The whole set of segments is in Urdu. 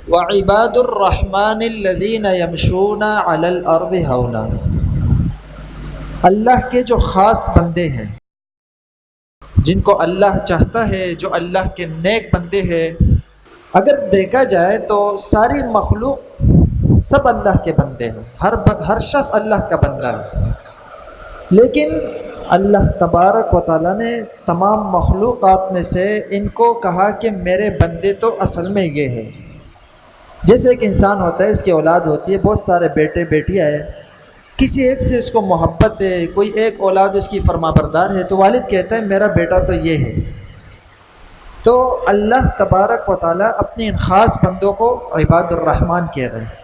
وعباد الرحمن الذین یمشون علی الارض ہونا، اللہ کے جو خاص بندے ہیں جن کو اللہ چاہتا ہے، جو اللہ کے نیک بندے ہیں، اگر دیکھا جائے تو ساری مخلوق سب اللہ کے بندے ہیں، ہر شخص اللہ کا بندہ ہے، لیکن اللہ تبارک و تعالیٰ نے تمام مخلوقات میں سے ان کو کہا کہ میرے بندے تو اصل میں یہ ہے۔ جیسے ایک انسان ہوتا ہے، اس کی اولاد ہوتی ہے، بہت سارے بیٹے بیٹیاں ہیں، کسی ایک سے اس کو محبت ہے، کوئی ایک اولاد اس کی فرما بردار ہے، تو والد کہتا ہے میرا بیٹا تو یہ ہے۔ تو اللہ تبارک و تعالیٰ اپنے ان خاص بندوں کو عباد الرحمن کہہ رہے ہیں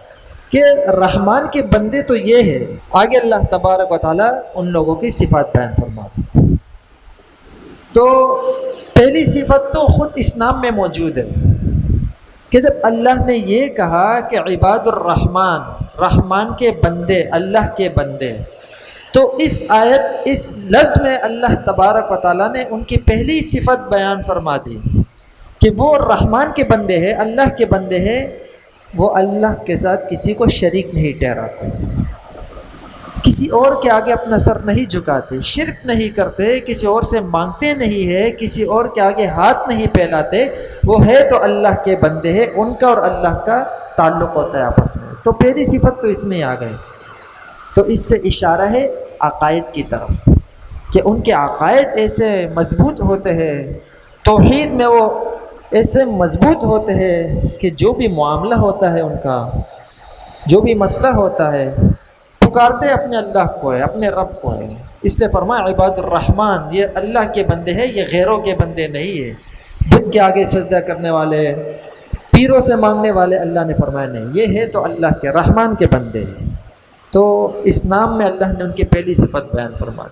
کہ رحمان کے بندے تو یہ ہے۔ آگے اللہ تبارک و تعالیٰ ان لوگوں کی صفات بیان فرماتے ہیں۔ تو پہلی صفت تو خود اس نام میں موجود ہے کہ جب اللہ نے یہ کہا کہ عباد الرحمن، رحمان کے بندے، اللہ کے بندے، تو اس آیت، اس لفظ میں اللہ تبارک و تعالیٰ نے ان کی پہلی صفت بیان فرما دی کہ وہ رحمان کے بندے ہیں، اللہ کے بندے ہیں، وہ اللہ کے ساتھ کسی کو شریک نہیں ٹھہراتے، کسی اور کے آگے اپنا سر نہیں جھکاتے، شرک نہیں کرتے، کسی اور سے مانگتے نہیں ہے، کسی اور کے آگے ہاتھ نہیں پھیلاتے، وہ ہے تو اللہ کے بندے ہیں، ان کا اور اللہ کا تعلق ہوتا ہے آپس میں۔ تو پہلی صفت تو اس میں آ گئے، تو اس سے اشارہ ہے عقائد کی طرف کہ ان کے عقائد ایسے مضبوط ہوتے ہیں، توحید میں وہ ایسے مضبوط ہوتے ہیں کہ جو بھی معاملہ ہوتا ہے ان کا، جو بھی مسئلہ ہوتا ہے، پکارتے اپنے اللہ کو ہے، اپنے رب کو ہے۔ اس لیے فرمایا عباد الرحمن، یہ اللہ کے بندے ہیں، یہ غیروں کے بندے نہیں ہے، بت کے آگے سجدہ کرنے والے، پیروں سے مانگنے والے اللہ نے فرمایا نہیں، یہ ہے تو اللہ کے رحمان کے بندے ہیں۔ تو اس نام میں اللہ نے ان کی پہلی صفت بیان فرما دی۔